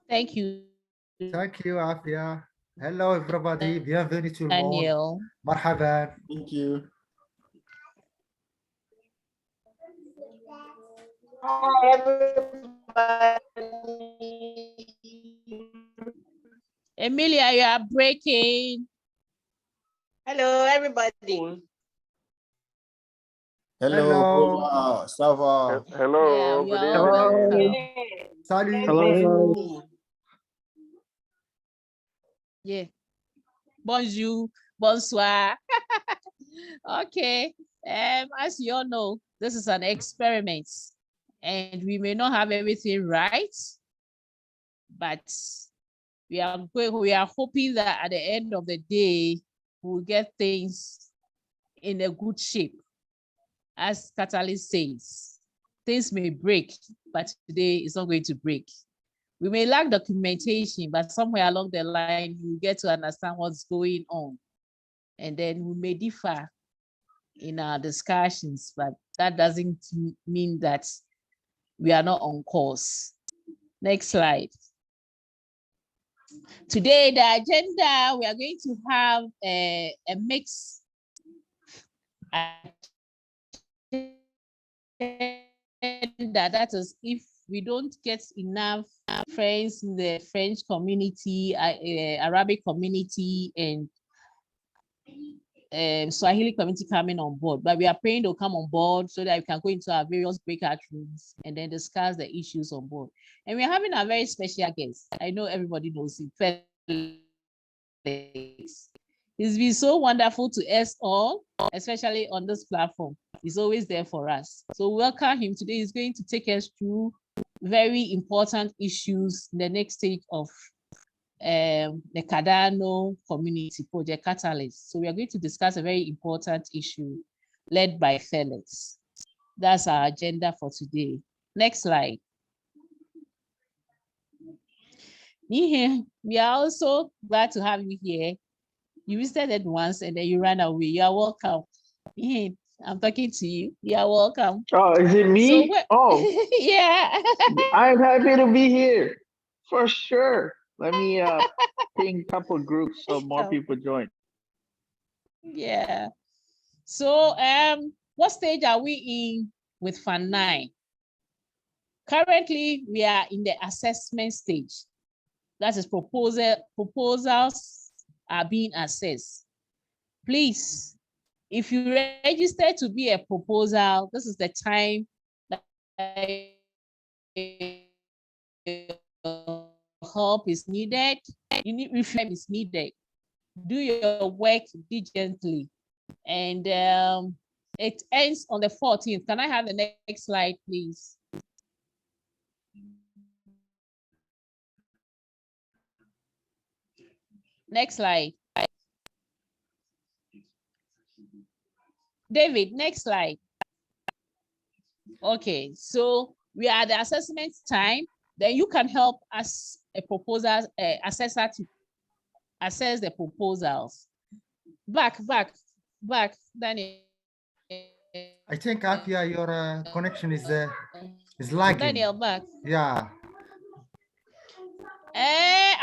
Thank you. Thank you, Afia. Hello, everybody. Bienvenue tout le monde. Daniel. Marhaban. Thank you. Hi, everybody. Emilia, you are breaking. Hello, everybody. Hello, bonjour, ça va? Hello, Yeah, good you are all evening. welcome. Salut, Hello. bonjour. Yeah. Bonjour, bonsoir. Okay. As you all know, this is an experiment, and we may not have everything right, but we are hoping that at the end of the day, we'll get things in a good shape. As Catalyst says, things may break, but today it's not going to break. We may lack documentation, but somewhere along the line, you get to understand what's going on. And then we may differ in our discussions, but that doesn't mean that we are not on course. Next slide. Today, the agenda, we are going to have a mix that is, if we don't get enough friends in the French community, Arabic community, and Swahili community coming on board, but we are praying they'll come on board so that we can go into our various breakout rooms and then discuss the issues on board. And we're having a very special guest. I know everybody knows him, Felix. He's been so wonderful to us all, especially on this platform. He's always there for us. So welcome him today. He's going to take us through very important issues in the next stage of the Cardano community project Catalyst. So we are going to discuss a very important issue led by Felix. That's our agenda for today. Next slide. We are also glad to have you here. You visited it once and then you ran away. You are welcome. I'm talking to you. You are welcome. Oh, is it me? So yeah. I'm happy to be here for sure. Let me ping a couple groups so more people join. Yeah. So what stage are we in with Fund 9? Currently, we are in the assessment stage. That is proposals are being assessed. Please, if you register to be a proposal, this is the time that help is needed. You need reform is needed. Do your work diligently, and it ends on the 14th. Can I have the next slide, please? Next slide. David, next slide. Okay, so we are at the assessment time. Then you can help us a proposal assessor to assess the proposals. Back, Daniel. I think, Afia, your connection is lagging. Daniel, back. Yeah.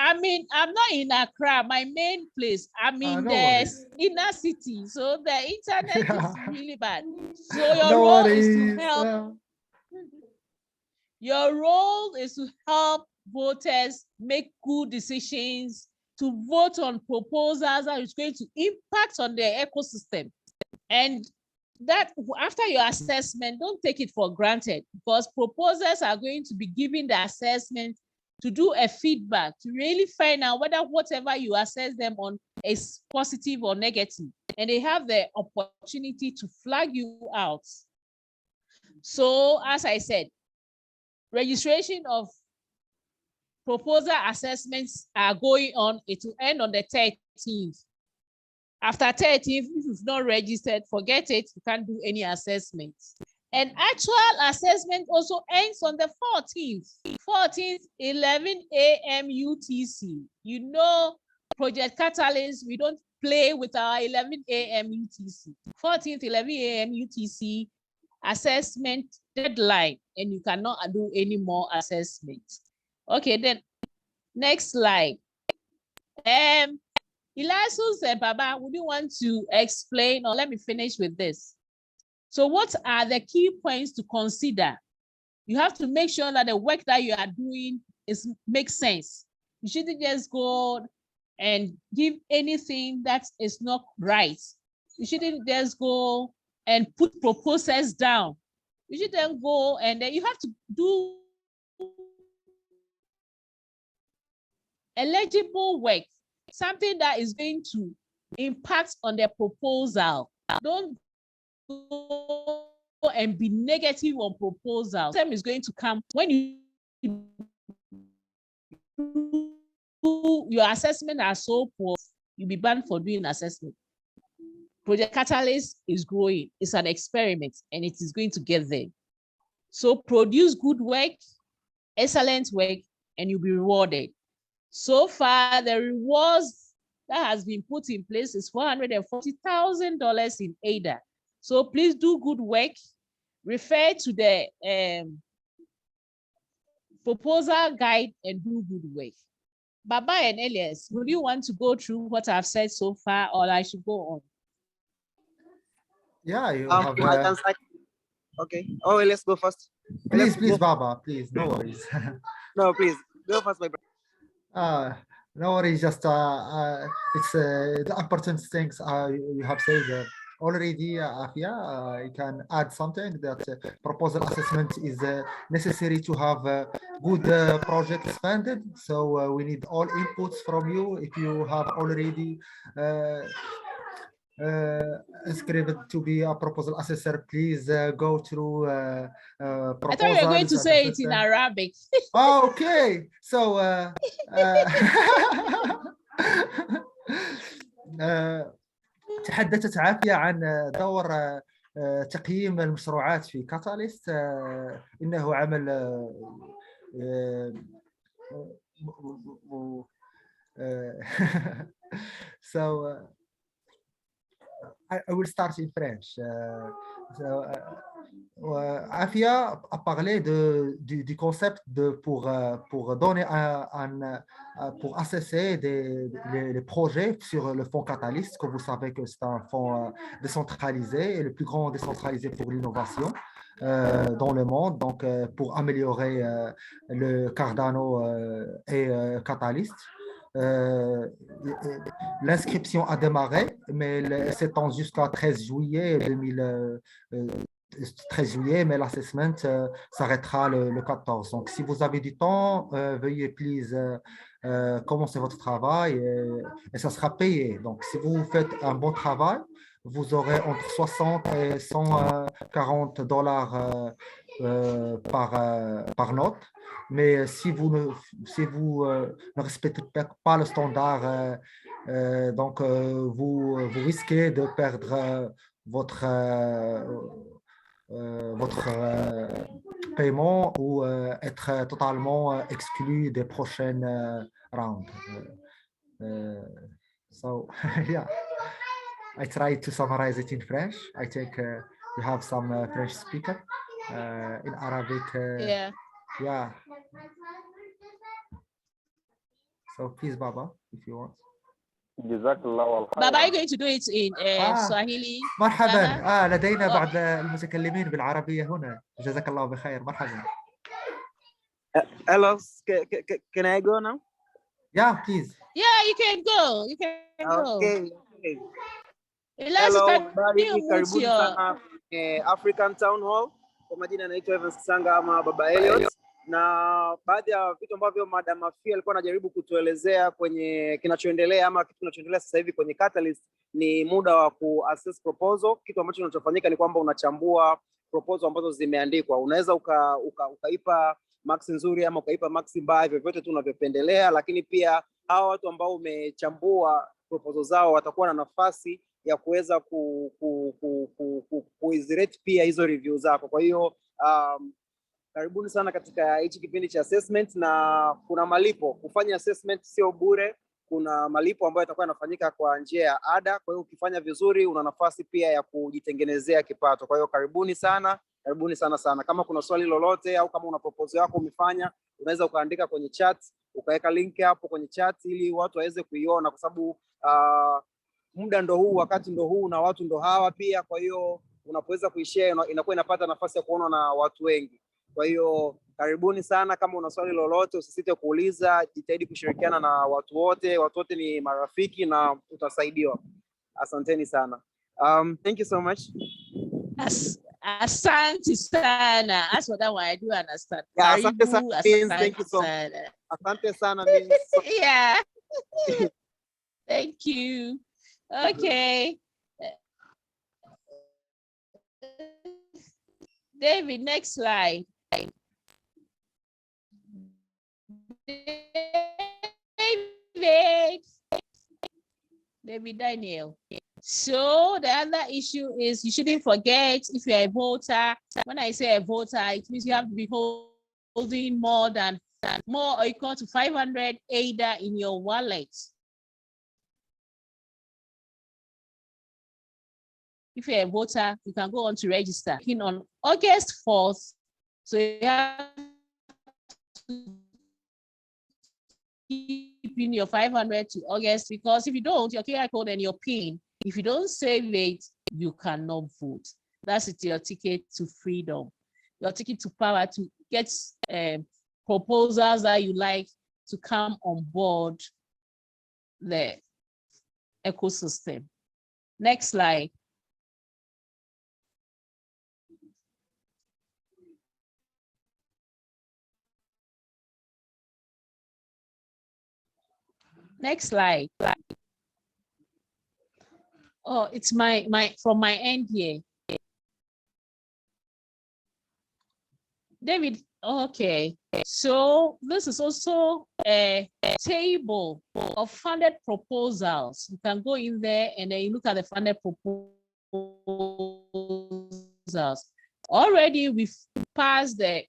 I mean, I'm not in Accra, my main place. I'm in the inner city, so the internet is really bad. So your role is to help. Your role is to help voters make good decisions, to vote on proposals that is going to impact on their ecosystem. And that after your assessment, don't take it for granted, because proposals are going to be given the assessment to do a feedback, to really find out whether whatever you assess them on is positive or negative. And they have the opportunity to flag you out. So as I said, registration of proposal assessments are going on. It will end on the 13th. After 13th, if you've not registered, forget it. You can't do any assessments. And actual assessment also ends on the 14th. 14th, 11 a.m. UTC. You know, Project Catalyst, we don't play with our 11 a.m. UTC. 14th, 11 a.m. UTC assessment deadline, and you cannot do any more assessments. Okay, then Next slide. Eliasus and Baba, would you want to explain, or let me finish with this? So what are the key points to consider? You have to make sure that the work that you are doing makes sense. You shouldn't just go and give anything that is not right. You shouldn't just go and put proposals down. You should then go and then you have to do eligible work, something that is going to impact on the proposal. Don't go and be negative on proposal. Time is going to come when you do your assessment are so poor, you'll be banned for doing assessment. Project Catalyst is growing. It's an experiment and it is going to get there. So produce good work, excellent work, and you'll be rewarded. So far, the rewards that has been put in place is $440,000 in ADA. So please do good work. Refer to the proposal guide and do good work. Baba and Elias, would you want to go through what I've said so far, or I should go on? Yeah, you I have. can start. Okay. Oh, let's go first. Please, Baba, please, no worries. No, please go first, my brother. No worries. Just it's the important things you have said already. Afia, you can add something that proposal assessment is necessary to have good projects funded. So we need all inputs from you. If you have already inscribed to be a proposal assessor, please go through proposals. I thought you were going to say it in Arabic. Oh, okay. So تحدثت عافية عن دور تقييم المشروعات في كاتاليست. إنه عمل so I will start in French. Afia a parlé du concept pour donner pour assesser les projets sur le fonds Catalyst, que vous savez que c'est un fonds décentralisé et le plus grand décentralisé pour l'innovation dans le monde, donc pour améliorer le Cardano et Catalyst. L'inscription a démarré, mais elle s'étend jusqu'à 13 juillet 13 juillet, mais l'assessment s'arrêtera le 14. Donc, si vous avez du temps, veuillez please commencer votre travail et ça sera payé. Donc, si vous faites un bon travail, vous aurez entre 60 et 140 dollars par note. Mais si vous ne respectez pas le standard, donc vous risquez de perdre votre paiement ou être totalement exclu des prochaines rounds. So yeah, I tried to summarize it in French. I think you have some French speaker in Arabic. Yeah. So please, Baba, if you want. Baba, are you going to do it in Swahili? مرحبا. لدينا بعض المتكلمين بالعربية هنا. جزاك الله بخير. مرحبا. Hello, can I go now? Yeah, please. Yeah, you can go. You can go. Okay. Hello, karibuni sana African Town Hall. Kwa majina naitwa Evans Sanga ama Baba Elliot, na baadhi ya vitu ambavyo Madam Afia alikuwa anajaribu kutuelezea kwenye kinachoendelea ama kitu kinachoendelea sasa hivi kwenye Catalyst ni muda wa kuassess proposal. Kitu ambacho kinachofanyika ni kwamba unachambua proposal ambazo zimeandikwa. Unaweza ukaipa max nzuri ama ukaipa max mbaya, vyovyote tu unavyopendelea, lakini pia hawa watu ambao umechambua proposal zao watakuwa na nafasi ya kuweza kuizirate pia hizo review zako. Kwa hiyo karibuni sana katika hichi kipindi cha assessment, na kuna malipo. Kufanya assessment sio bure, kuna malipo ambayo yatakuwa yanafanyika kwa njia ya ada. Kwa hiyo ukifanya vizuri una nafasi pia ya kujitengenezea kipato. Kwa hiyo karibuni sana sana. Kama kuna swali lolote au kama una proposal yako umefanya, unaweza ukaandika kwenye chat ukaweka link hapo kwenye chat ili watu waweze kuiona, kwa sababu muda ndo huu, wakati ndo huu, na watu ndo hawa pia. Kwa hiyo unapoweza kuishare inakuwa inapata nafasi ya kuonwa na watu wengi. Kwa hiyo karibuni sana, kama una swali lolote usisite kuuliza, jitahidi kushirikiana na watu wote. Watu wote ni marafiki na utasaidiwa. Asanteni sana. Thank you so much. Asante sana. That's what I do understand. Yeah, asante sana means thank you so much. Asante sana means yeah. Thank you. Okay. David, next slide. David Daniel. So the other issue is you shouldn't forget, if you're a voter, when I say a voter, it means you have to be holding more or equal to 500 ADA in your wallet. If you're a voter, you can go on to register. On August 4th, so you have to keep in your 500 to August, because if you don't, your QR code and your PIN, if you don't save it, you cannot vote. That's it, your ticket to freedom, your ticket to power, to get proposals that you like to come on board the ecosystem. Next slide. Next slide. Oh, it's from my end here. David, okay. So this is also a table of funded proposals. You can go in there and then you look at the funded proposals. Already we've passed the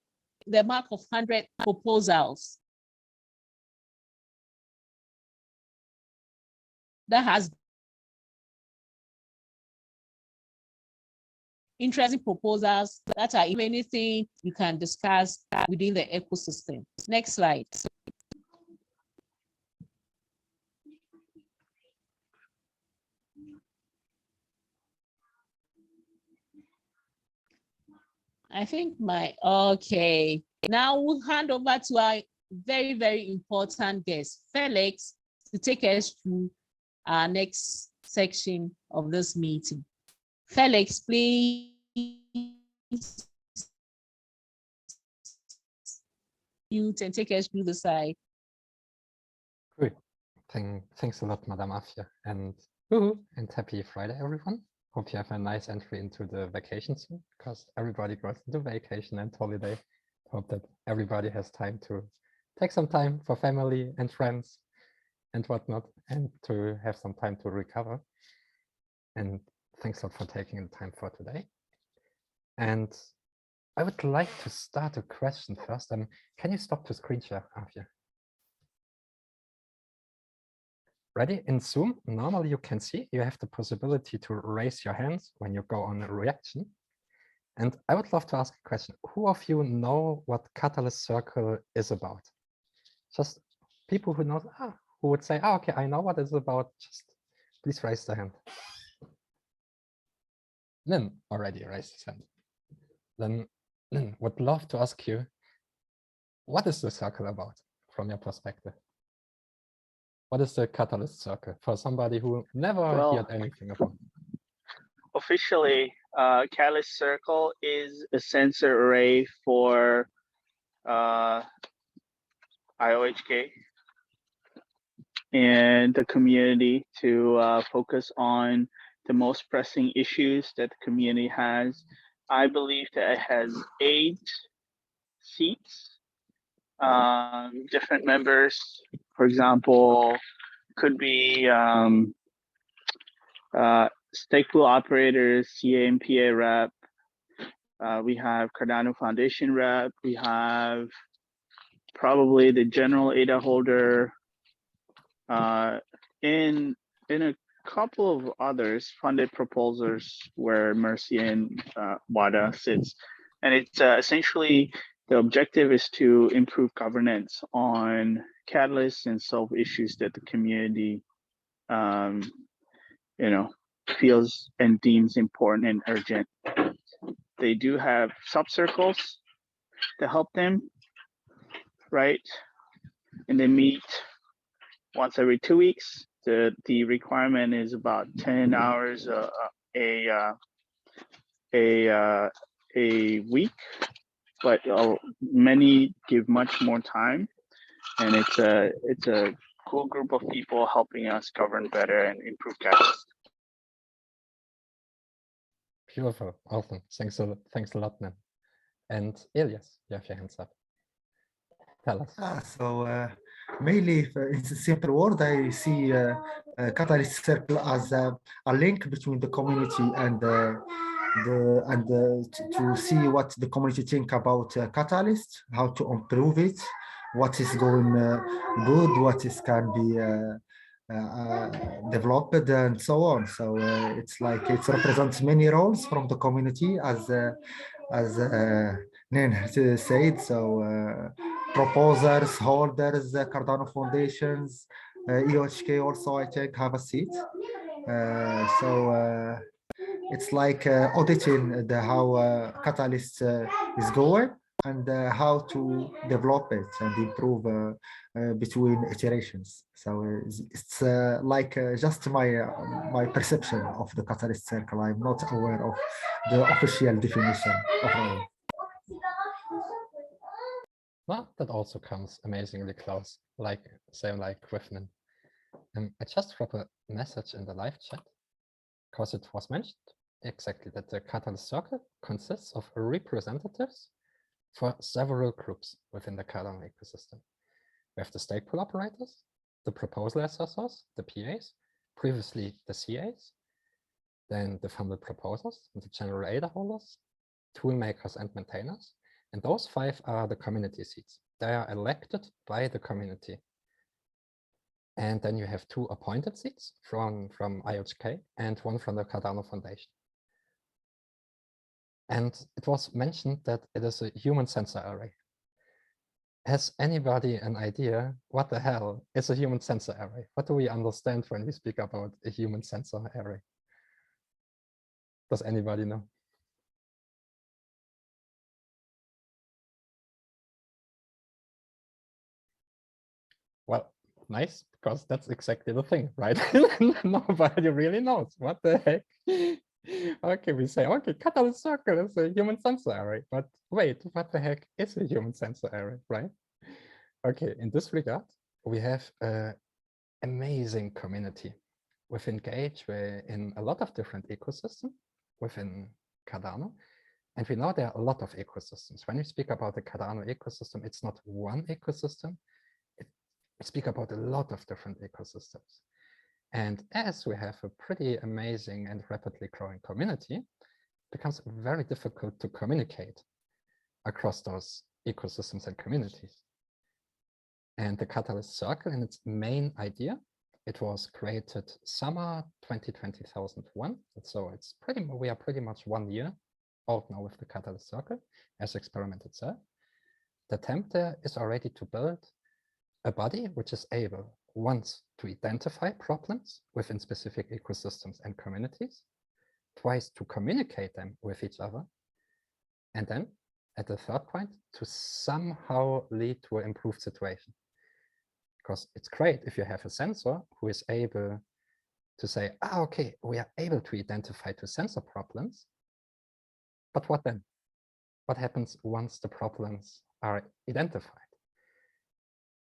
mark of 100 proposals. That has interesting proposals that are anything you can discuss within the ecosystem. Next slide. I think okay. Now we'll hand over to our very, very important guest, Felix, to take us through our next section of this meeting. Felix, please. You can take us through the side. Great. Thanks a lot, Madam Afia, and happy Friday, everyone. Hope you have a nice entry into the vacation soon, because everybody goes into vacation and holiday. Hope that everybody has time to take some time for family and friends and whatnot, and to have some time to recover. And thanks a lot for taking the time for today. And I would like to start a question first. Can you stop the screen share, Afia? Ready? In Zoom, normally you can see you have the possibility to raise your hands when you go on a reaction. And I would love to ask a question. Who of you know what Catalyst Circle is about? Just people who know, who would say, okay, I know what it's about. Just please raise the hand. Lynn already raised his hand. Then Lynn, would love to ask you, what is the circle about from your perspective? What is the Catalyst Circle for somebody who never heard anything about? Officially, Catalyst Circle is a sensor array for IOHK and the community to focus on the most pressing issues that the community has. I believe that it has 8 seats, different members. For example, could be stake pool operators, CA and PA rep. We have Cardano Foundation rep. We have probably the general ADA holder, in a couple of others, funded proposals where Mercy and WADA sits. And it's essentially The objective is to improve governance on Catalyst and solve issues that the community, feels and deems important and urgent. They do have subcircles to help them, right? And they meet once every 2 weeks. The requirement is about 10 hours a week, but many give much more time, and it's a cool group of people helping us govern better and improve Catalyst. Beautiful, awesome. Thanks a lot, man. And Elias, you have your hands up. Tell us. Mainly, in simple word, I see Catalyst Circle as a link between the community and to see what the community think about Catalyst, how to improve it, what is going good, what is can be developed, and so on. So it's like it represents many roles from the community, as Nen said. So proposers, holders, Cardano foundations, EOHK also, I think, have a seat. So it's like auditing how Catalyst is going, and how to develop it and improve between iterations. So it's like just my perception of the Catalyst Circle. I'm not aware of the official definition of all. Well, that also comes amazingly close, same like Griffin. I just dropped a message in the live chat because it was mentioned exactly that the Catalyst Circle consists of representatives for several groups within the Cardano ecosystem. We have the stake pool operators, the proposal assessors, the PAs, previously the CAs, then the funded proposals, and the general ADA holders, tool makers, and maintainers. And those 5 are the community seats. They are elected by the community. And then you have 2 appointed seats from IOHK and 1 from the Cardano Foundation. And it was mentioned that it is a human sensor array. Has anybody an idea what the hell is a human sensor array? What do we understand when we speak about a human sensor array? Does anybody know? Well, nice, because that's exactly the thing, right? Nobody really knows what the heck. Okay, we say, okay, Catalyst Circle is a human sensor array, but wait, what the heck is a human sensor array, right? Okay, in this regard, we have an amazing community. We've engaged in a lot of different ecosystems within Cardano, and we know there are a lot of ecosystems. When we speak about the Cardano ecosystem, it's not one ecosystem. We speak about a lot of different ecosystems. And as we have a pretty amazing and rapidly growing community, it becomes very difficult to communicate across those ecosystems and communities. And the Catalyst Circle, in its main idea, it was created summer 2020-2001. So we are pretty much 1 year old now with the Catalyst Circle as experiment itself. The attempt there is already to build a body which is able, once, to identify problems within specific ecosystems and communities, twice, to communicate them with each other, and then, at the third point, to somehow lead to an improved situation. Because it's great if you have a sensor who is able to say, okay, we are able to identify 2 sensor problems, but what then? What happens once the problems are identified?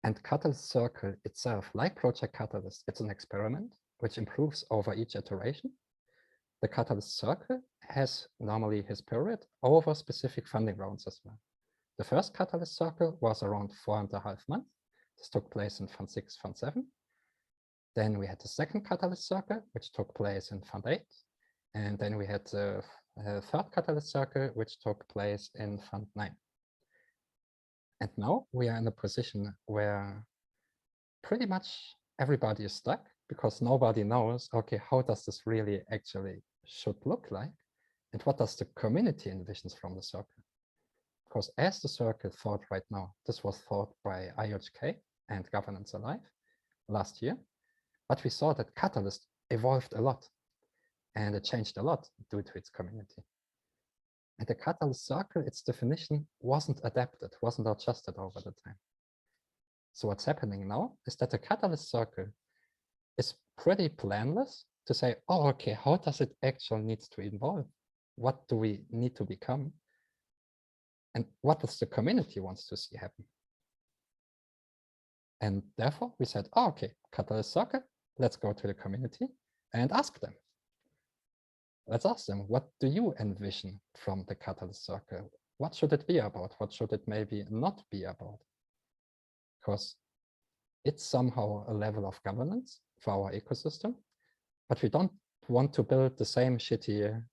And Catalyst Circle itself, like Project Catalyst, it's an experiment which improves over each iteration. The Catalyst Circle has normally his period over specific funding rounds as well. The first Catalyst Circle was around 4.5 months. This took place in Fund 6, Fund 7. Then we had the second Catalyst Circle, which took place in Fund 8. And then we had the third Catalyst Circle, which took place in Fund 9. And now we are in a position where pretty much everybody is stuck, because nobody knows, okay, how does this really actually should look like? And what does the community envisions from the circle? because as the circle thought right now, this was thought by IOHK and Governance Alive last year, but we saw that Catalyst evolved a lot and it changed a lot due to its community. And the Catalyst circle, its definition wasn't adapted, wasn't adjusted over the time. So what's happening now is that the Catalyst circle is pretty planless to say, oh, okay, how does it actually need to evolve? What do we need to become? And what does the community wants to see happen? And therefore we said, oh, okay, Catalyst circle, let's go to the community and ask them. Let's ask them, what do you envision from the Catalyst circle? What should it be about? What should it maybe not be about? Because it's somehow a level of governance for our ecosystem, but we don't want to build the same shitty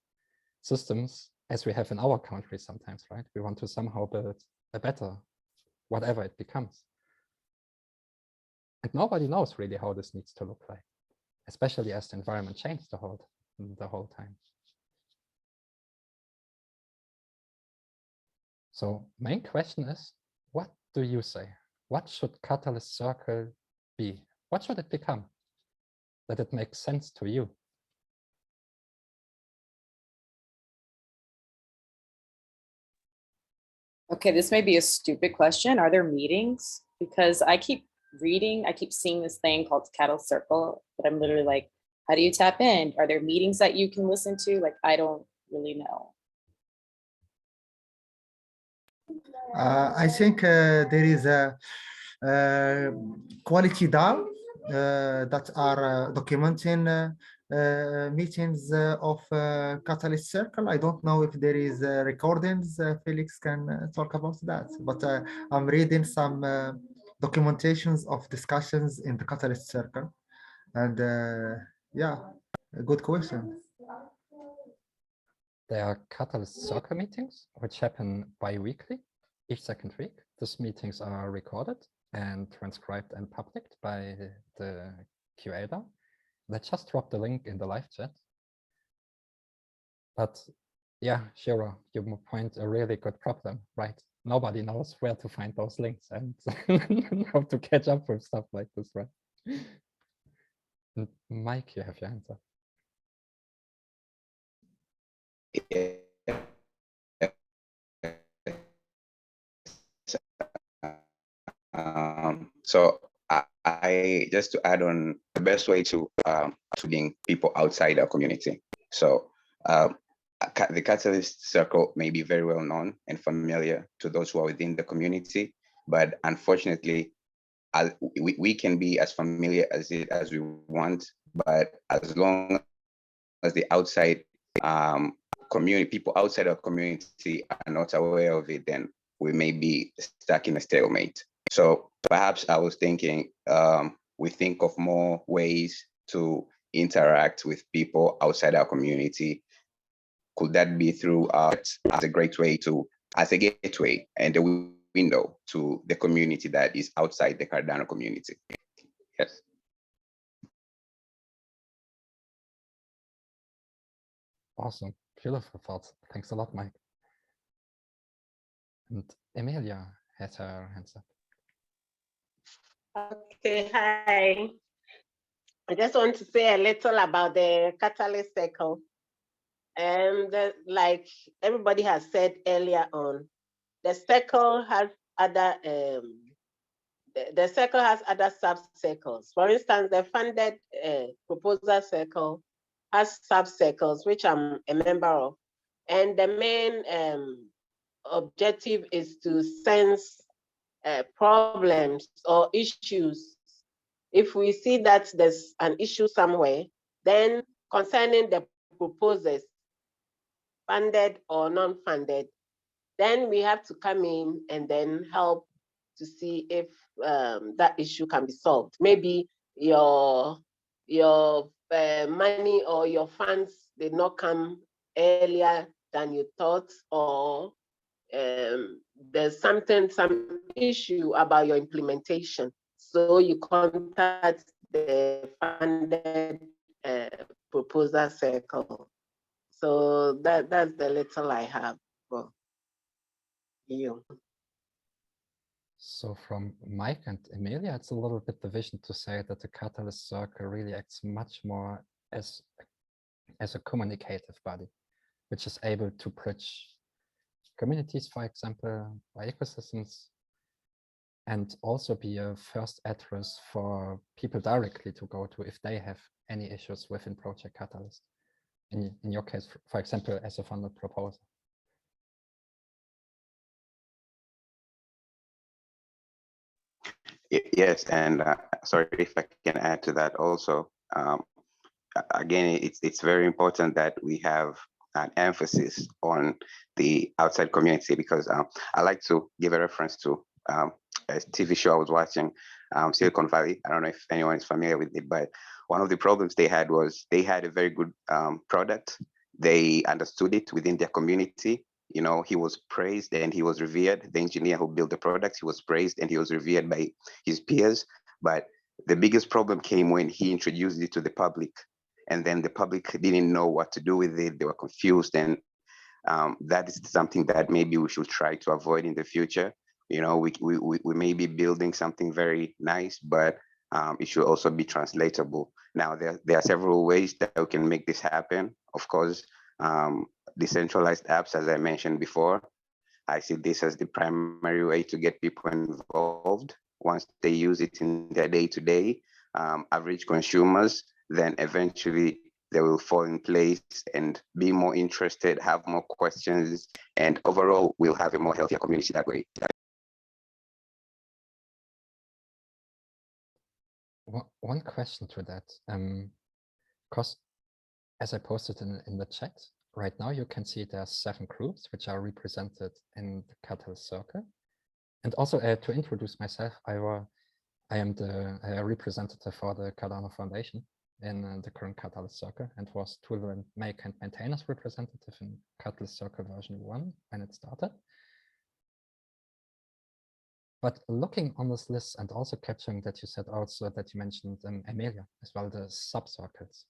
systems as we have in our country sometimes, right? We want to somehow build a better, whatever it becomes. And nobody knows really how this needs to look like, especially as the environment changed the whole time. So main question is, what do you say? What should Catalyst circle be? What should it become? That it makes sense to you? Okay, this may be a stupid question. Are there meetings? Because I keep reading, I keep seeing this thing called Catalyst Circle, but I'm literally like, how do you tap in? Are there meetings that you can listen to? Like, I don't really know. I think there is a quality DAO that are documenting meetings of Catalyst Circle. I don't know if there is recordings. Felix can talk about that, but I'm reading some documentations of discussions in the Catalyst Circle. And yeah, a good question. There are Catalyst circle meetings, which happen bi-weekly, each second week. These meetings are recorded and transcribed and published by the QA. Let's just drop the link in the live chat. But yeah, Shiro, you point a really good problem, right? Nobody knows where to find those links and how to catch up with stuff like this, right? And Mike, you have your answer. So I just to add on, the best way to bring people outside our community. So the Catalyst Circle may be very well known and familiar to those who are within the community, but unfortunately, we can be as familiar as we want, but as long as the outside community, people outside our community are not aware of it, then we may be stuck in a stalemate. So perhaps I was thinking we think of more ways to interact with people outside our community. Could that be through as a great way to, as a gateway and a window to the community that is outside the Cardano community? Yes. Awesome, beautiful thoughts. Thanks a lot, Mike. And Emilia has her hands up. Okay, hi. I just want to say a little about the Catalyst Circle. And like everybody has said earlier on, the circle has other the circle has other sub-circles. For instance, the funded proposal circle has sub-circles, which I'm a member of. And the main objective is to sense problems or issues. If we see that there's an issue somewhere, then concerning the proposals, funded or non-funded, then we have to come in and then help to see if that issue can be solved. Maybe your money or your funds did not come earlier than you thought, or there's some issue about your implementation. So you contact the funded proposal circle. So that's the little I have. You. So from Mike and Emilia, it's a little bit the vision to say that the Catalyst Circle really acts much more as a communicative body, which is able to bridge communities, for example, or ecosystems, and also be a first address for people directly to go to if they have any issues within Project Catalyst. In your case, for example, as a funded proposer. Yes, and sorry if I can add to that also. Again, it's very important that we have an emphasis on the outside community, because I like to give a reference to a TV show I was watching, Silicon Valley. I don't know if anyone is familiar with it, but one of the problems they had was they had a very good product. They understood it within their community. You know, he was praised and he was revered. The engineer who built the product, he was praised and he was revered by his peers. But the biggest problem came when he introduced it to the public, and then the public didn't know what to do with it. They were confused, and that is something that maybe we should try to avoid in the future. You know, we may be building something very nice, but it should also be translatable. Now, there are several ways that we can make this happen. Of course, decentralized apps, as I mentioned before, I see this as the primary way to get people involved. Once they use it in their day-to-day, average consumers, then eventually they will fall in place and be more interested, have more questions, and overall we'll have a more healthier community that way. One question to that, because as I posted in the chat, right now you can see there are 7 groups which are represented in the Catalyst Circle. And also to introduce myself, I am the representative for the Cardano Foundation in the current Catalyst Circle, and was tool and make and maintainers representative in Catalyst Circle version 1 when it started. But looking on this list and also capturing that you said also that you mentioned Emilia as well, the sub-circles.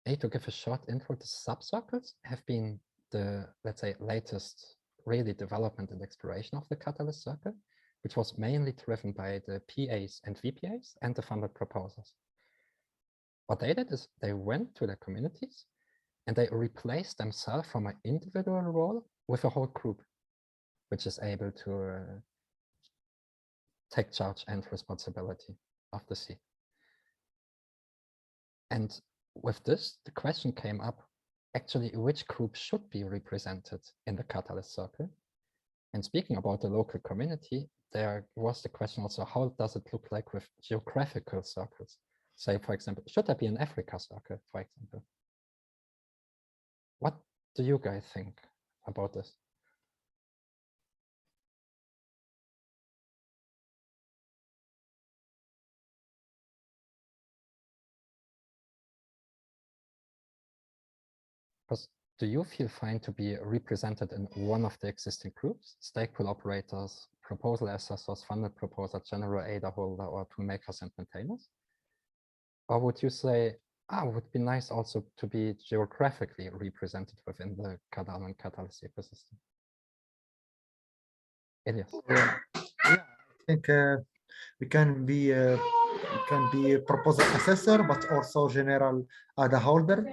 To give a short intro, the sub-circles have been the, let's say, latest really development and exploration of the Catalyst Circle, which was mainly driven by the PAs and VPAs and the funded proposers. What they did is they went to their communities and they replaced themselves from an individual role with a whole group, which is able to take charge and responsibility of the sea. And with this, the question came up, actually, which group should be represented in the Catalyst Circle? And speaking about the local community, there was the question also, how does it look like with geographical circles? Say, for example, should there be an Africa circle, for example? What do you guys think about this? Do you feel fine to be represented in one of the existing groups, stake pool operators, proposal assessors, funded proposer, general ADA holder, or tool makers and maintainers? Or would you say, it would be nice also to be geographically represented within the Cardano and Catalyst ecosystem? Elias. Yeah, I think we can be a proposal assessor, but also general ADA holder.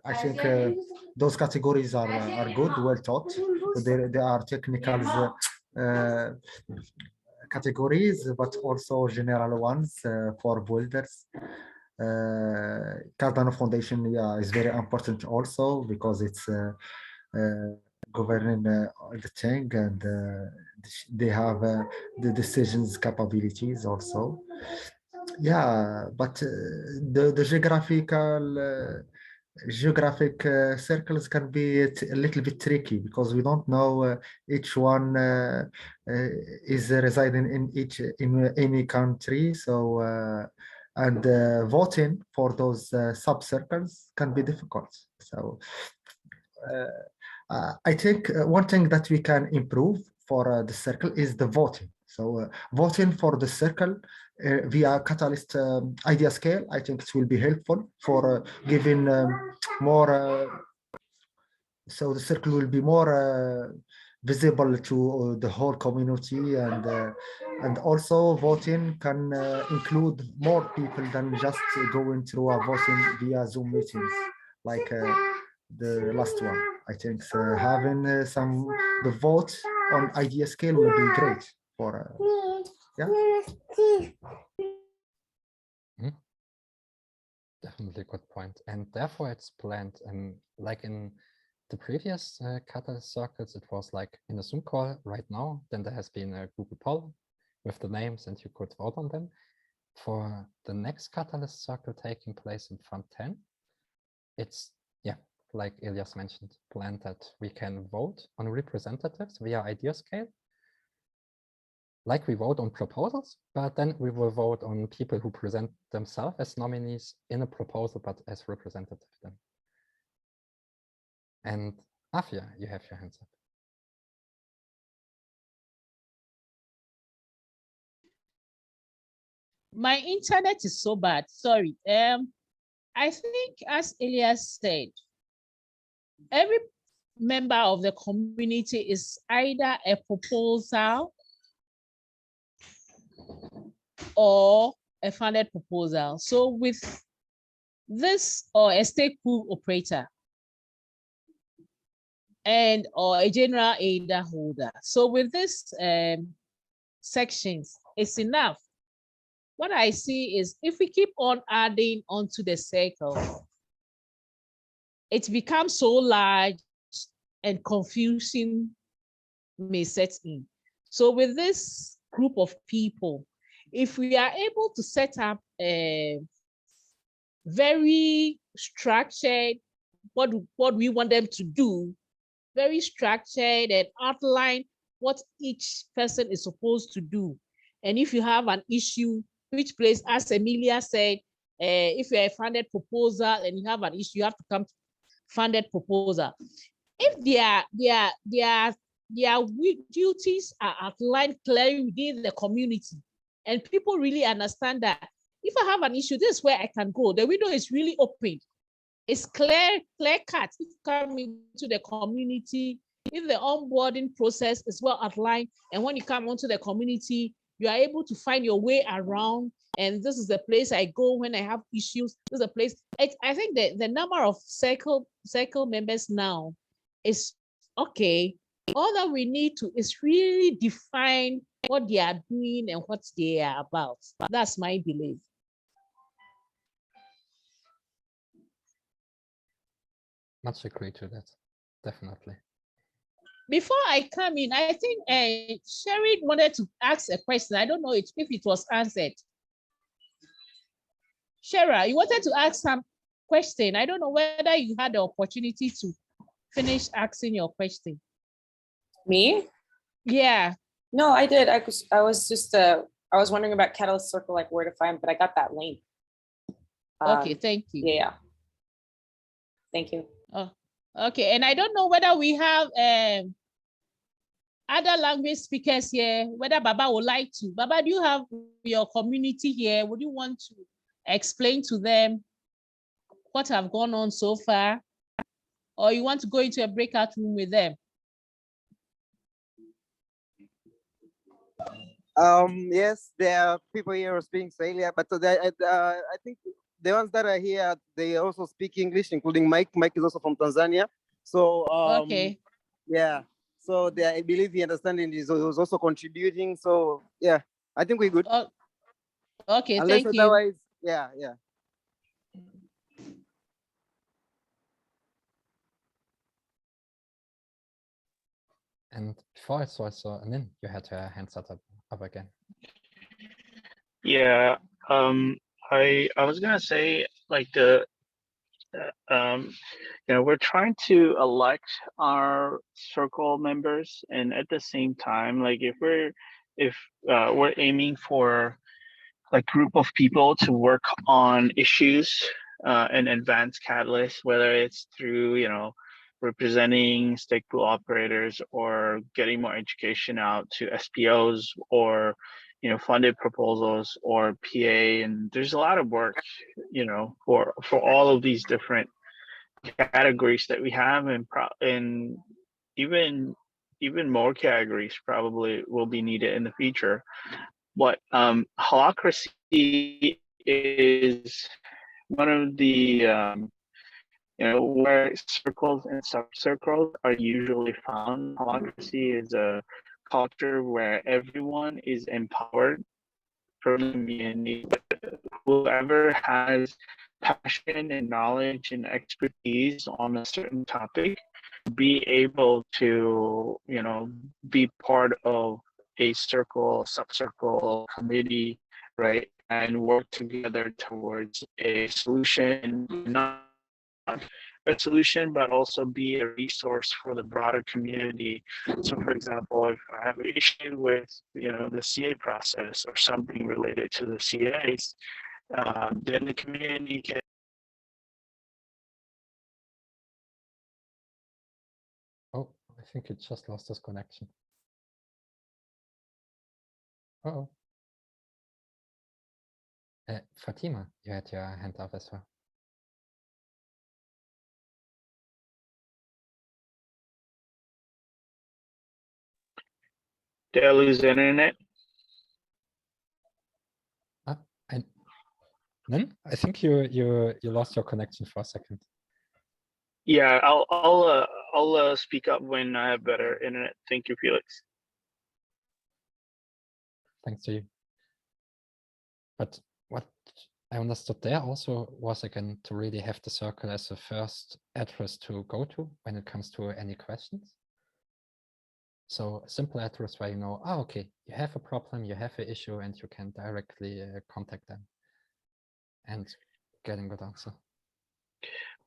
I think those categories are good, well taught. So there are technical categories, but also general ones for builders. Cardano Foundation, is very important also because it's governing the thing, and they have the decisions capabilities also. Yeah, but the geographic circles can be a little bit tricky because we don't know each one is residing in any country. So and voting for those sub-circles can be difficult. So I think one thing that we can improve for the circle is the voting. So voting for the circle via Catalyst idea scale, I think it will be helpful for giving more. So the circle will be more visible to the whole community, and also voting can include more people than just going through a voting via Zoom meetings like the last one. I think so having the vote on idea scale will be great for yeah. Definitely good point. And therefore it's planned, like in the previous Catalyst circles, it was like in a Zoom call right now, then there has been a Google poll with the names and you could vote on them. For the next Catalyst circle taking place in Fund 10, it's, yeah, like Elias mentioned, planned that we can vote on representatives via idea scale. Like we vote on proposals, but then we will vote on people who present themselves as nominees in a proposal, but as representative then. And Afia, you have your hands up. My internet is so bad, sorry. I think as Elias said, every member of the community is either a proposal or a funded proposal. So with this, or a stake pool operator and or a general aid holder. So with this sections, it's enough. What I see is if we keep on adding onto the circle, it becomes so large and confusing may set in. So with this group of people, if we are able to set up a very structured, what we want them to do, very structured and outline what each person is supposed to do. And if you have an issue, which place, as Emilia said, if you're a funded proposal and you have an issue, you have to come to funded proposal. If their duties are outlined clearly within the community, and people really understand that if I have an issue, this is where I can go. The window is really open. It's clear cut. If you come into the community, if the onboarding process is well outlined, and when you come onto the community, you are able to find your way around. And this is the place I go when I have issues. This is a place. I think that the number of circle members now is okay. All that we need to is really define what they are doing and what they are about. That's my belief. Much agree to that, definitely. Before I come in, I think Sherry wanted to ask a question. I don't know if it was answered. Shara, you wanted to ask some question. I don't know whether you had the opportunity to finish asking your question. Me? Yeah. No, I did. I was just I was wondering about Catalyst Circle, like where to find, but I got that link. Okay, thank you. Yeah. Thank you. Oh, okay. And I don't know whether we have other language speakers here, whether Baba would like to. Baba, do you have your community here? Would you want to explain to them what have gone on so far? Or you want to go into a breakout room with them? Yes, there are people here who speak Swahili, but I think the ones that are here, they also speak English, including Mike. Mike is also from Tanzania. So okay. Yeah. So I believe the understanding is was also contributing. So yeah, I think we're good. Okay, unless thank otherwise, you. Yeah. And before I saw Anin, you had your hands up again. Yeah, I was gonna say like we're trying to elect our circle members, and at the same time, like if we're aiming for like group of people to work on issues and advance catalysts, whether it's through representing stake pool operators or getting more education out to SPOs or funded proposals or PA, and there's a lot of work for all of these different categories that we have, and even even more categories probably will be needed in the future. But holacracy is one of the where circles and subcircles are usually found. Holacracy is a culture where everyone is empowered from the community. Whoever has passion and knowledge and expertise on a certain topic, be able to, be part of a circle, subcircle, committee, right? And work together towards a solution, not a solution, but also be a resource for the broader community. So for example, if I have an issue with, the CA process or something related to the CAs, then the community can. Oh, I think it just lost his connection. Uh-oh. Fatima, you had your hand up as well. Did I lose the internet? I think you lost your connection for a second. Yeah, I'll speak up when I have better internet. Thank you, Felix. Thanks to you. But what I understood there also was, again, to really have the circle as the first address to go to when it comes to any questions. So a simple address where okay, you have a problem, you have an issue, and you can directly contact them and get a good answer.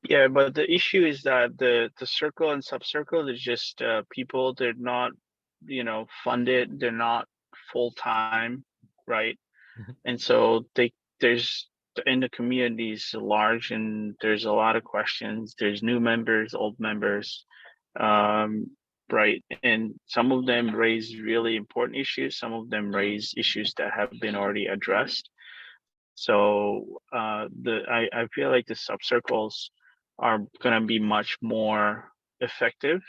Yeah, but the issue is that the circle and subcircle is just people. They're not, funded. They're not full time, right? Mm-hmm. And so there's in the community is large, and there's a lot of questions. There's new members, old members, right? And some of them raise really important issues. Some of them raise issues that have been already addressed. So I feel like the subcircles are going to be much more effective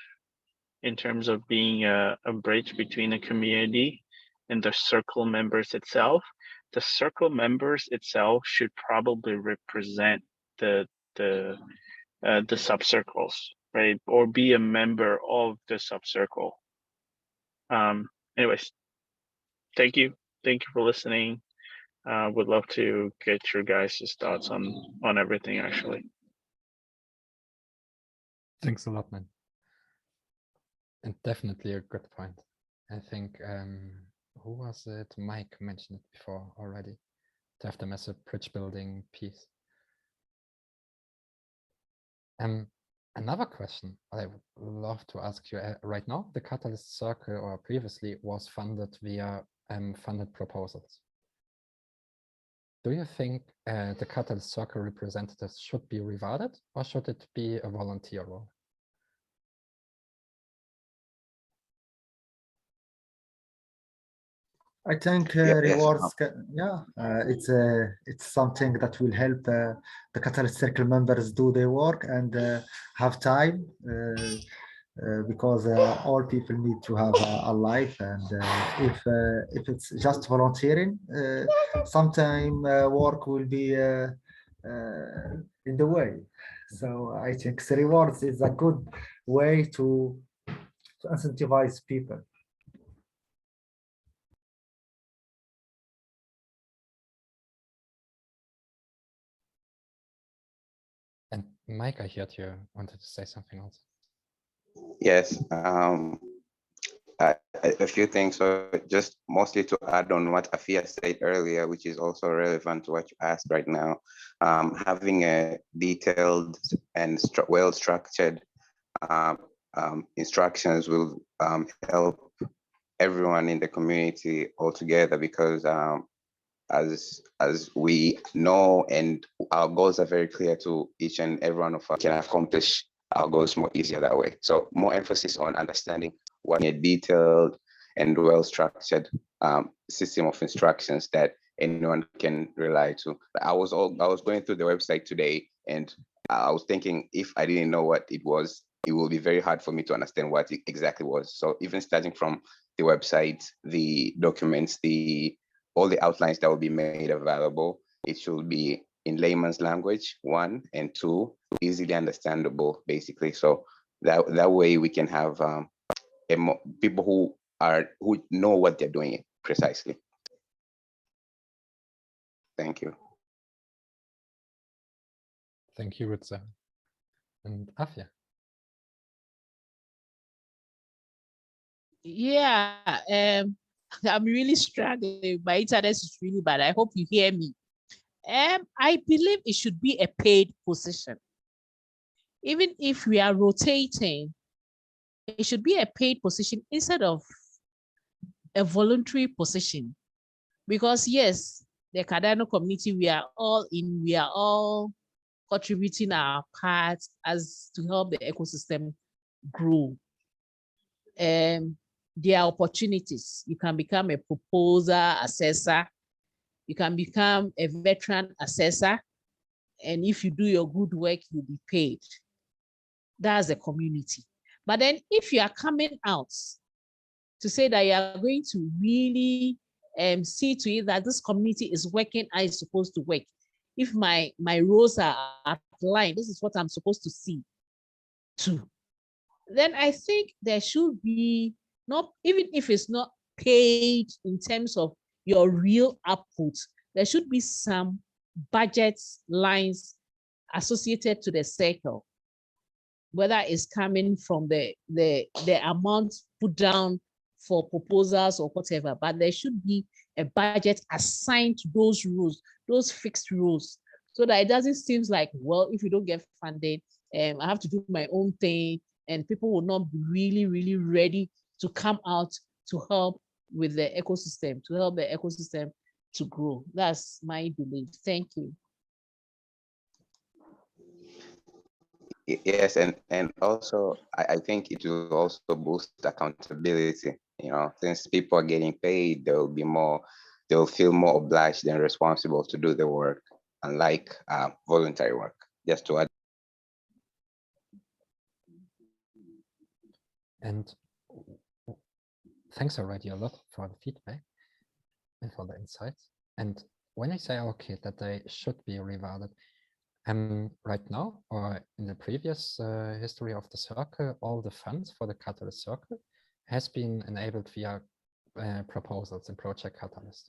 in terms of being a bridge between the community and the circle members itself. The circle members itself should probably represent the subcircles, right? Or be a member of the subcircle. Anyways, thank you for listening. Would love to get your guys' thoughts on everything, actually. Thanks a lot, man. And definitely a good point. I think, who was it? Mike mentioned it before already, to have them as a bridge building piece. Another question I would love to ask you right now, the Catalyst Circle, or previously, was funded via funded proposals. Do you think the Catalyst Circle representatives should be rewarded, or should it be a volunteer role? I think Yes. rewards, it's something that will help the Catalyst Circle members do their work and have time, because all people need to have a life, and if it's just volunteering, sometime work will be in the way. So I think the rewards is a good way to incentivize people. And Mike, I heard you wanted to say something else. Yes, a few things. So just mostly to add on what Afia said earlier, which is also relevant to what you asked right now. Having a detailed and well-structured instructions will help everyone in the community altogether, because as we know, and our goals are very clear to each and every one of us, can accomplish our goals more easier that way. So more emphasis on understanding what a detailed and well-structured system of instructions that anyone can rely to. I was going through the website today, and I was thinking, if I didn't know what it was, it will be very hard for me to understand what it exactly was. So even starting from the website, the documents, all the outlines that will be made available, it should be in layman's language, one, and two, easily understandable, basically. So that way we can have people who know what they're doing precisely. Thank you. Thank you, Rutza. And Afia. Yeah, I'm really struggling. My internet is really bad. I hope you hear me. I believe it should be a paid position. Even if we are rotating, it should be a paid position instead of a voluntary position. Because yes, the Cardano community, we are all contributing our part as to help the ecosystem grow. There are opportunities. You can become a proposer, assessor. You can become a veteran assessor. And if you do your good work, you'll be paid. That's the community. But then if you are coming out to say that you are going to really see to it that this community is working as it's supposed to work. If my roles are outlined, this is what I'm supposed to see too. Then I think there should be, not even if it's not paid in terms of your real output, there should be some budget lines associated to the circle, whether it's coming from the amount put down for proposals or whatever, but there should be a budget assigned to those rules, those fixed rules, so that it doesn't seem like, well, if you don't get funded, I have to do my own thing, and people will not be really, really ready to come out to help with the ecosystem, to help the ecosystem to grow. That's my belief. Thank you. Yes, and also I think it will also boost accountability. Since people are getting paid, they'll feel more obliged and responsible to do the work, unlike voluntary work. Just to add. And thanks already a lot for the feedback and for the insights. And when I say, okay, that they should be rewarded, right now, or in the previous history of the circle, all the funds for the Catalyst circle has been enabled via proposals in Project Catalyst.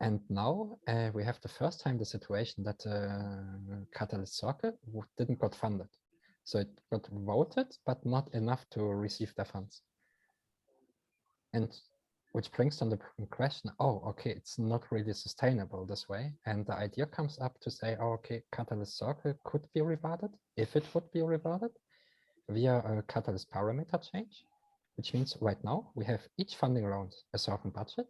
And now we have the first time the situation that Catalyst circle didn't got funded. So it got voted, but not enough to receive the funds. And which brings on the question, oh, okay, it's not really sustainable this way. And the idea comes up to say, oh, okay, Catalyst circle could be rewarded, if it would be rewarded, via a Catalyst parameter change, which means right now we have each funding round a certain budget,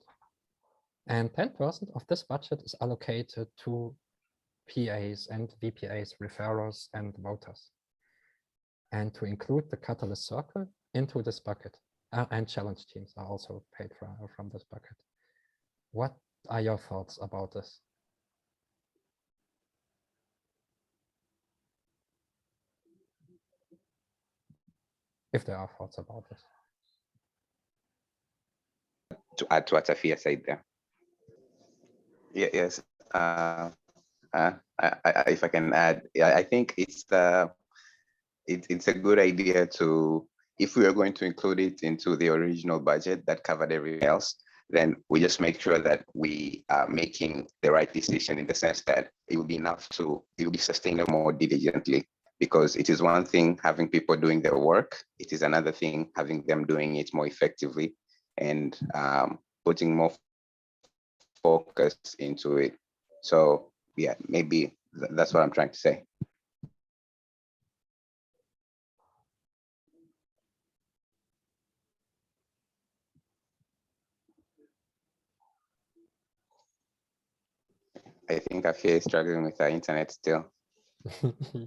and 10% of this budget is allocated to PAs and VPAs, referrals and voters, and to include the Catalyst circle into this bucket. And challenge teams are also paid from this bucket. What are your thoughts about this? If there are thoughts about this. To add to what Afia said there. Yes. If I can add, I think it's a good idea to, if we are going to include it into the original budget that covered everything else, then we just make sure that we are making the right decision, in the sense that it will be it will be sustainable more diligently, because it is one thing having people doing their work. It is another thing having them doing it more effectively and putting more focus into it. So yeah, maybe that's what I'm trying to say. I think Afia is struggling with our internet still.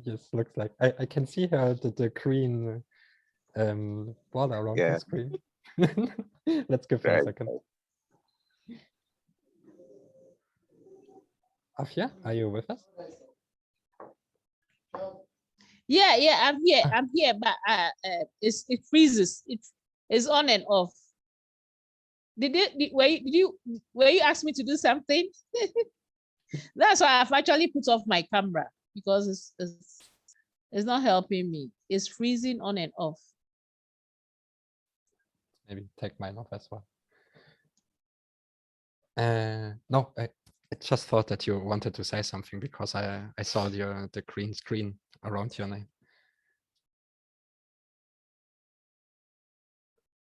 Yes, looks like. I can see her, the green border around the screen. Let's give her a second. Afia, are you with us? Yeah, I'm here, but it freezes. It's on and off. Were you asked me to do something? That's why I've actually put off my camera, because it's not helping me. It's freezing on and off. Maybe take mine off as well. No, I just thought that you wanted to say something because I saw the green screen around your name.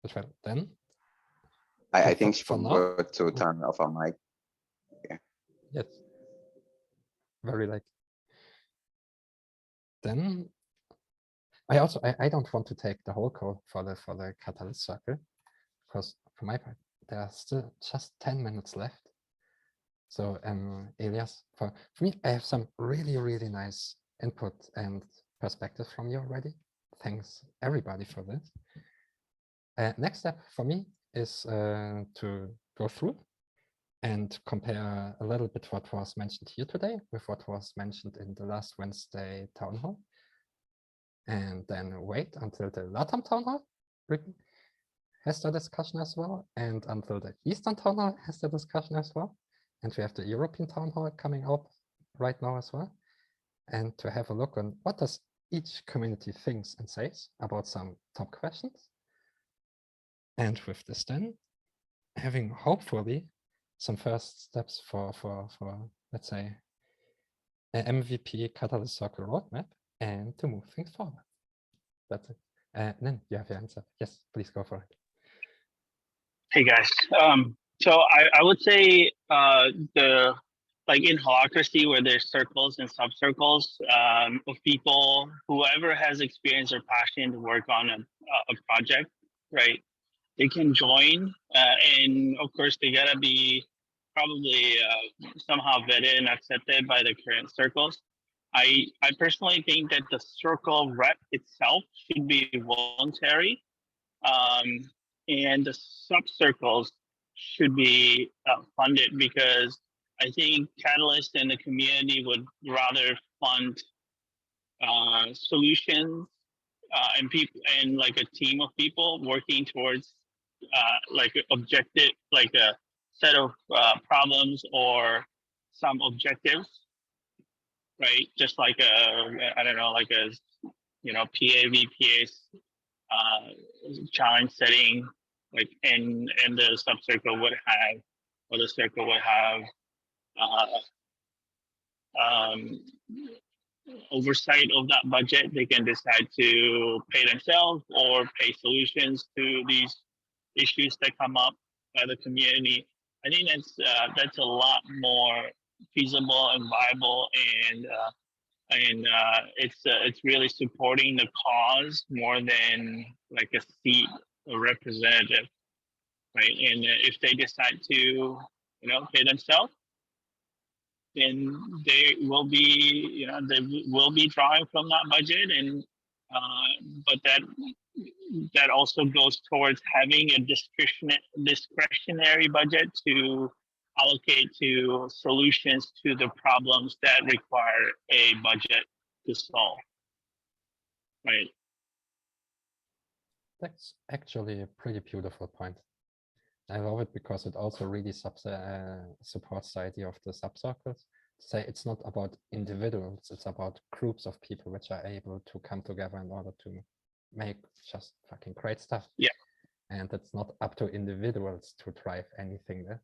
But well, then I think she for now, forgot to turn off her mic. yes, very like. Then I don't want to take the whole call for the Catalyst circle, because for my part there are still just 10 minutes left. So Elias, for me, I have some really nice input and perspective from you already. Thanks everybody for this. Next step for me is to go through and compare a little bit what was mentioned here today with what was mentioned in the last Wednesday town hall, and then wait until the LATAM town hall has the discussion as well, and until the Eastern town hall has the discussion as well. And we have the European town hall coming up right now as well. And to have a look on what does each community thinks and says about some top questions. And with this then, having hopefully some first steps for let's say, an MVP Catalyst Circle roadmap, and to move things forward. That's it. Then you have your answer. Yes, please go for it. Hey guys, so I would say the like in holacracy where there's circles and subcircles of people, whoever has experience or passion to work on a project, right? They can join, and of course they gotta be probably somehow vetted and accepted by the current circles. I personally think that the circle rep itself should be voluntary, and the subcircles should be funded, because I think Catalyst and the community would rather fund solutions and people and like a team of people working towards like objective, like a set of problems or some objectives, right? Just like I don't know, like a PAVPA challenge setting, like and the subcircle would have, or the circle would have oversight of that budget. They can decide to pay themselves or pay solutions to these issues that come up by the community. I think that's a lot more feasible and viable, and it's really supporting the cause more than like a seat or representative, right? And if they decide to pay themselves, then they will be drawing from that budget, and but that also goes towards having a discretionary budget to allocate to solutions to the problems that require a budget to solve, right? That's actually a pretty beautiful point. I love it because it also really supports the idea of the subcircles. Say it's not about individuals, it's about groups of people which are able to come together in order to make just fucking great stuff. Yeah. And it's not up to individuals to drive anything there.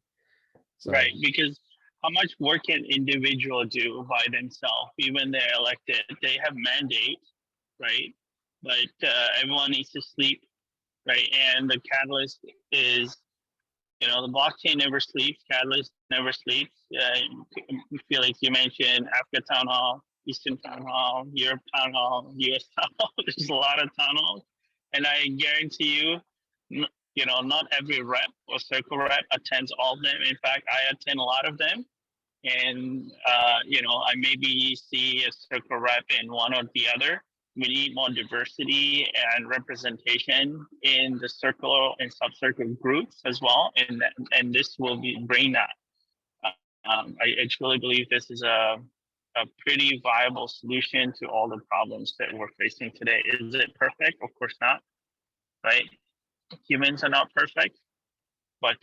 So, right, because how much work can individual do by themselves? Even they're elected, they have mandate, right? But everyone needs to sleep, right? And the catalyst is, the blockchain never sleeps. Catalyst never sleeps. Felix, you mentioned Africa Town Hall, Eastern Town Hall, Europe Town Hall, US Town Hall. There's a lot of town halls, and I guarantee you, not every rep or circle rep attends all of them. In fact, I attend a lot of them, and I maybe see a circle rep in one or the other. We need more diversity and representation in the circle and subcircle groups as well, and this will bring that. I truly believe this is a a pretty viable solution to all the problems that we're facing today. Is it perfect? Of course not, right? Humans are not perfect, but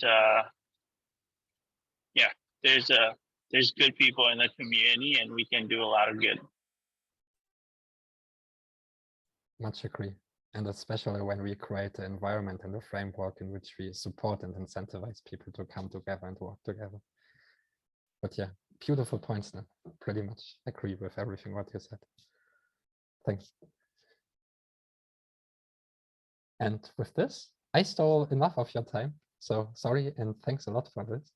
yeah, there's good people in the community, and we can do a lot of good. Much agree. And especially when we create the environment and the framework in which we support and incentivize people to come together and work together. But yeah, beautiful points then. Pretty much agree with everything what you said. Thanks. And with this, I stole enough of your time. So sorry and thanks a lot for this.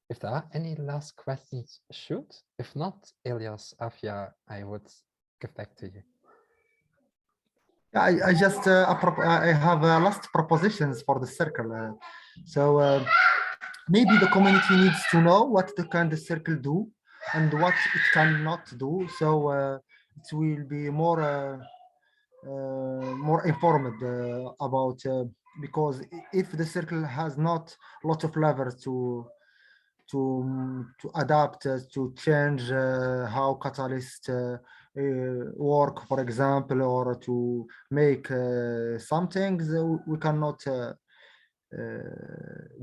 If there are any last questions, shoot. If not, Elias, Afia, I would give back to you. I just I have last propositions for the circle. So maybe the community needs to know what the kind of circle do and what it cannot do. So it will be more informed about because if the circle has not a lot of levers to adapt, to change how Catalyst work, for example, or to make some things, we cannot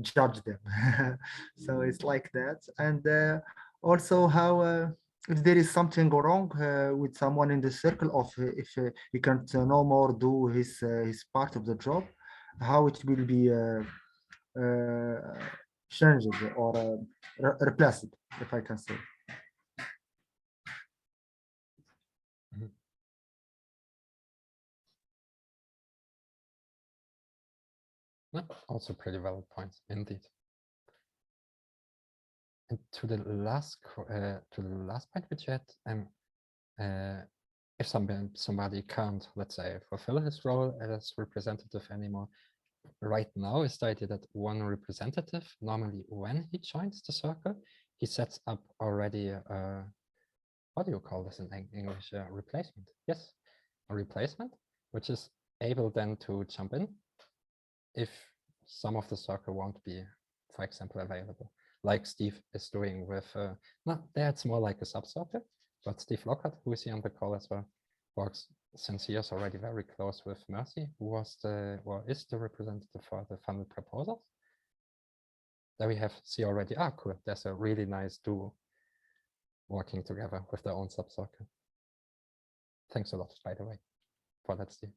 judge them. So it's like that. And also how if there is something wrong with someone in the circle, of if he can't no more do his part of the job, how it will be changed or replaced, if I can say. Also pretty valid points, indeed. And to the last point which you had, if somebody can't, let's say, fulfill his role as representative anymore, right now is the idea that one representative, normally when he joins the circle, he sets up already what do you call this in English? Replacement. Yes, a replacement, which is able then to jump in if some of the circle won't be, for example, available, like Steve is doing with, no, that's more like a sub-circle, but Steve Lockhart, who is here on the call as well, works since years already very close with Mercy, who was or is the representative for the funded proposals. There we have, see already, cool, there's a really nice duo working together with their own sub-circle. Thanks a lot, by the way, for that, Steve.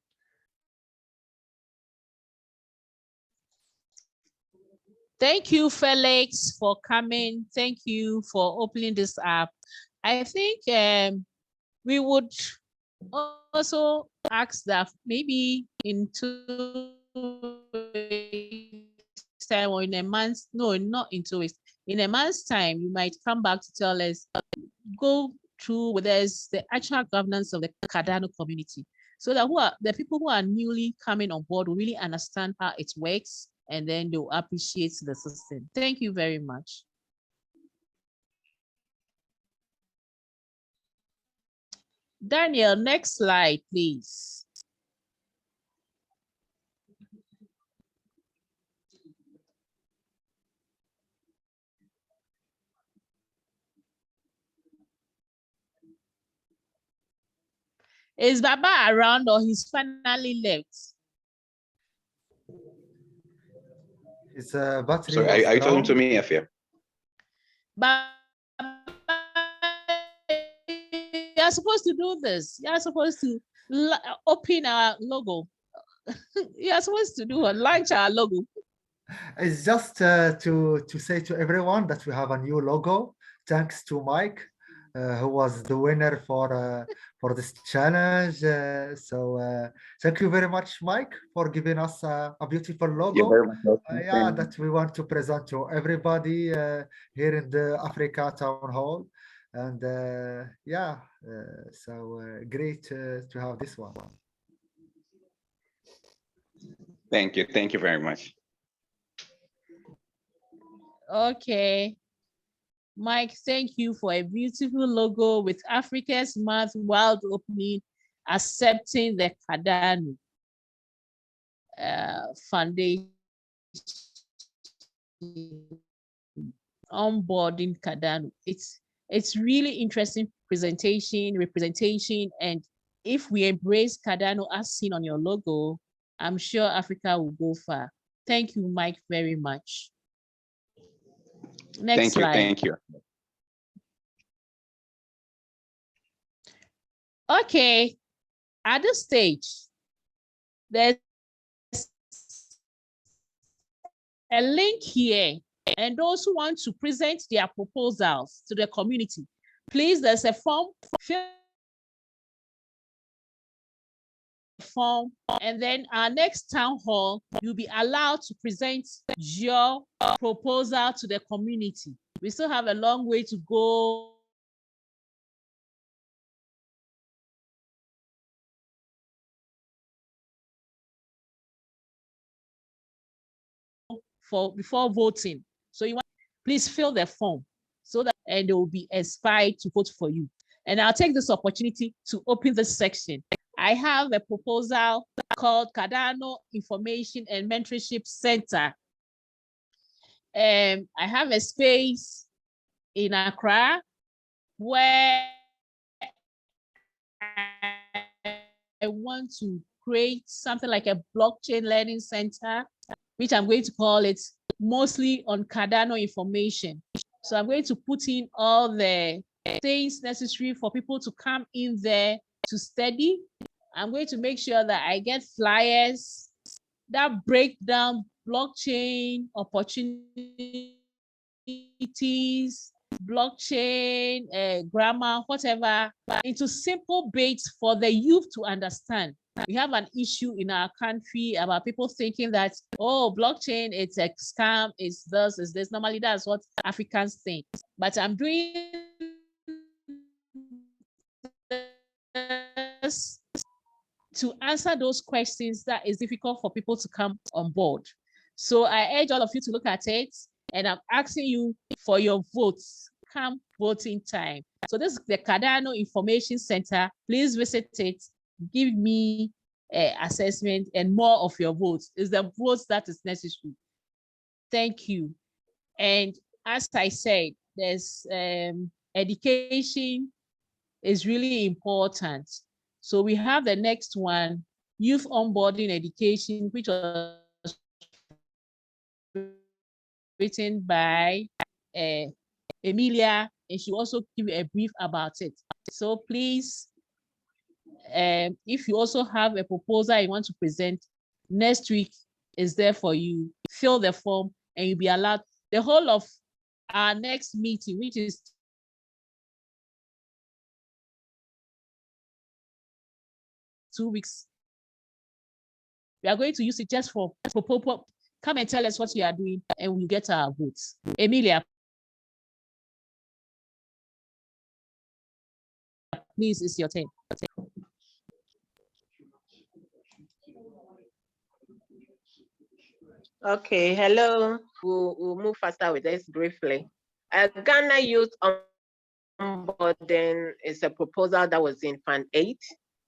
Thank you, Felix, for coming. Thank you for opening this up. I think we would also ask that maybe in 2 weeks time or in a month, no, not in 2 weeks, in a month's time, you might come back to tell us, go through with us the actual governance of the Cardano community, so that the people who are newly coming on board will really understand how it works, and then they'll appreciate the system. Thank you very much. Daniel, next slide, please. Is Baba around, or he's finally left? His battery. Sorry, are you talking to me, Afia? Baba, you're supposed to do this. You're supposed to open our logo. You're supposed to do launch our logo. It's just to say to everyone that we have a new logo, thanks to Mike, who was the winner for this challenge. So thank you very much, Mike, for giving us a beautiful logo. You're very much welcome. Yeah, that we want to present to everybody here in the Africa Town Hall. And yeah, so great to have this one. Thank you very much. Okay. Mike, thank you for a beautiful logo with Africa's Mouth Wild Opening, accepting the Cardano Foundation, onboarding Cardano. It's really interesting presentation, representation, and if we embrace Cardano as seen on your logo, I'm sure Africa will go far. Thank you, Mike, very much. Next slide. Thank you. Okay, at this stage, there's a link here, and those who want to present their proposals to the community, please, there's a form, fill form, and then our next town hall, you'll be allowed to present your proposal to the community. We still have a long way to go before voting. So you want, please fill the form so that, and they will be inspired to vote for you. And I'll take this opportunity to open this section. I have a proposal called Cardano Information and Mentorship Center. I have a space in Accra where I want to create something like a blockchain learning center, which I'm going to call it mostly on Cardano information. So I'm going to put in all the things necessary for people to come in there to study. I'm going to make sure that I get flyers that break down blockchain opportunities, blockchain, grammar, whatever, into simple bits for the youth to understand. We have an issue in our country about people thinking that, oh, blockchain, it's a scam, it's this, it's this. Normally, that's what Africans think. But I'm doing this to answer those questions that is difficult for people to come on board. So I urge all of you to look at it, and I'm asking you for your votes. Come voting time. So this is the Cardano Information Center. Please visit it. Give me assessment and more of your votes. It's the votes that is necessary. Thank you. And as I said, there's education is really important. So we have the next one, youth onboarding education, which was written by Emilia, and she also give you a brief about it. So please, if you also have a proposal you want to present, next week is there for you. Fill the form and you'll be allowed. The whole of our next meeting, which is two weeks, we are going to use it just for proposal. Come and tell us what you are doing and we'll get our votes. Emilia, please, it's your turn. Okay, hello. We'll move faster with this briefly. Ghana Youth Onboarding is a proposal that was in Fund 8,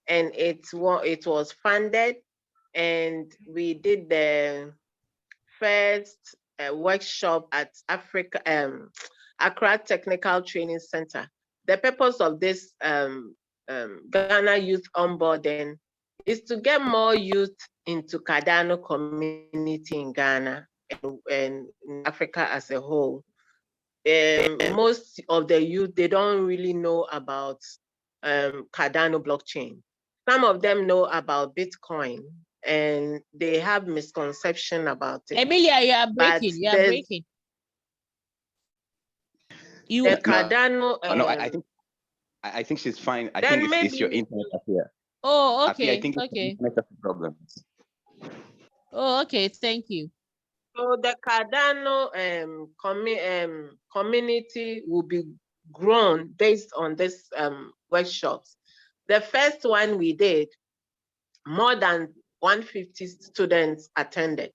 and it was funded, and we did the first workshop at Accra Technical Training Center. The purpose of this Ghana Youth Onboarding is to get more youth into Cardano community in Ghana and in Africa as a whole. Most of the youth, they don't really know about Cardano blockchain. Some of them know about Bitcoin, and they have misconception about it. Emilia, you are breaking. You are breaking. The Cardano. No, I think she's fine. I think it's your internet up here. Oh, okay. I think okay. It's a problem. Oh, okay. Thank you. So the Cardano community will be grown based on this workshops. The first one we did, more than 150 students attended.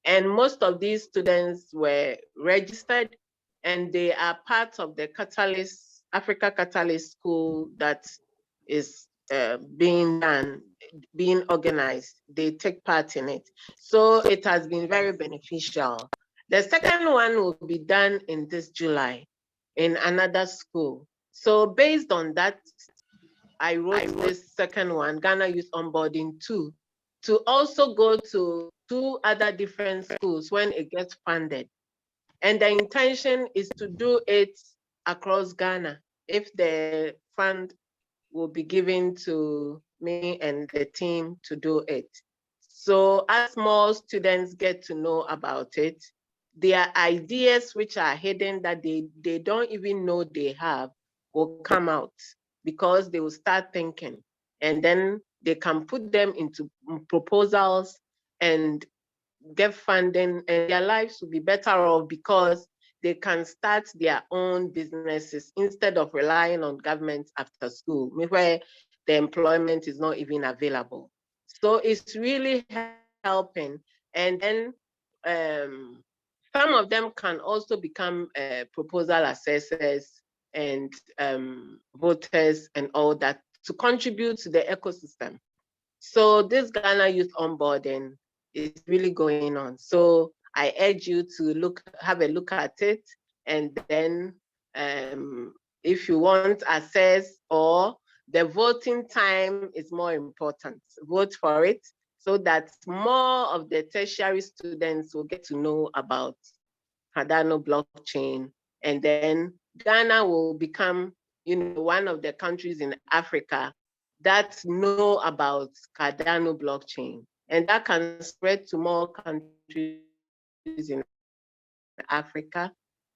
And most of these students were registered, and they are part of the Catalyst, Africa Catalyst School that is being organized. They take part in it. So it has been very beneficial. The second one will be done in this July in another school. So based on that, I wrote this second one, Ghana Youth Onboarding 2, to also go to 2 other different schools when it gets funded. And the intention is to do it across Ghana if the fund will be given to me and the team to do it. So as more students get to know about it, their ideas which are hidden that they don't even know they have will come out because they will start thinking, and then they can put them into proposals and get funding, and their lives will be better off because they can start their own businesses instead of relying on government after school, where the employment is not even available. So it's really helping. And then some of them can also become proposal assessors and voters and all that to contribute to the ecosystem. So this Ghana Youth Onboarding is really going on. So I urge you to have a look at it, and then if you want access, or the voting time is more important, vote for it so that more of the tertiary students will get to know about Cardano blockchain, and then Ghana will become, one of the countries in Africa that know about Cardano blockchain, and that can spread to more countries in Africa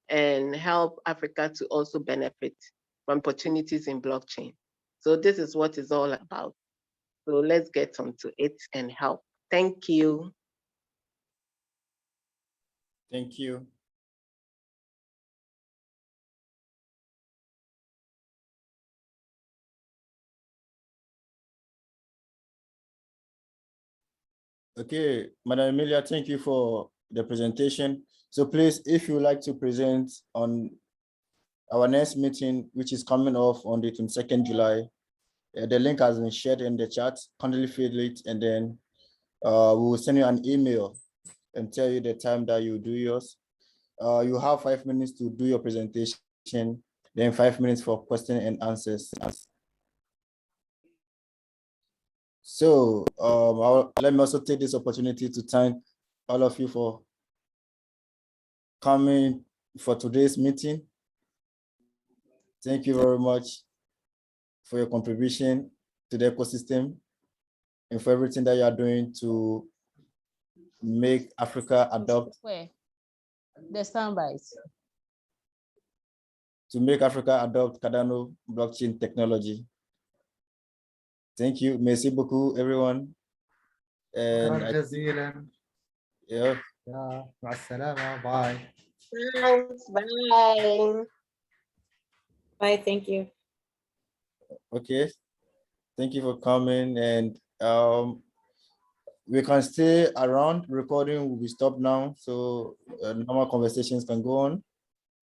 and help Africa to also benefit from opportunities in blockchain. So this is what it's all about. So let's get onto it and help. Thank you. Thank you. Okay, Madam Emilia, thank you for the presentation. So please, if you would like to present on our next meeting, which is coming off on the 22nd July, the link has been shared in the chat. Kindly fill it, and then we will send you an email and tell you the time that you do yours. You have 5 minutes to do your presentation, then 5 minutes for question and answers. So let me also take this opportunity to thank all of you for coming for today's meeting. Thank you very much for your contribution to the ecosystem and for everything that you are doing to make Africa adopt. Where? The soundbites. To make Africa adopt Cardano blockchain technology. Thank you. Merci beaucoup, everyone. And yeah. مع السلامة. Bye. Thanks. Bye. Bye, thank you. Okay. Thank you for coming, and we can stay around. Recording will be stopped now, so normal conversations can go on.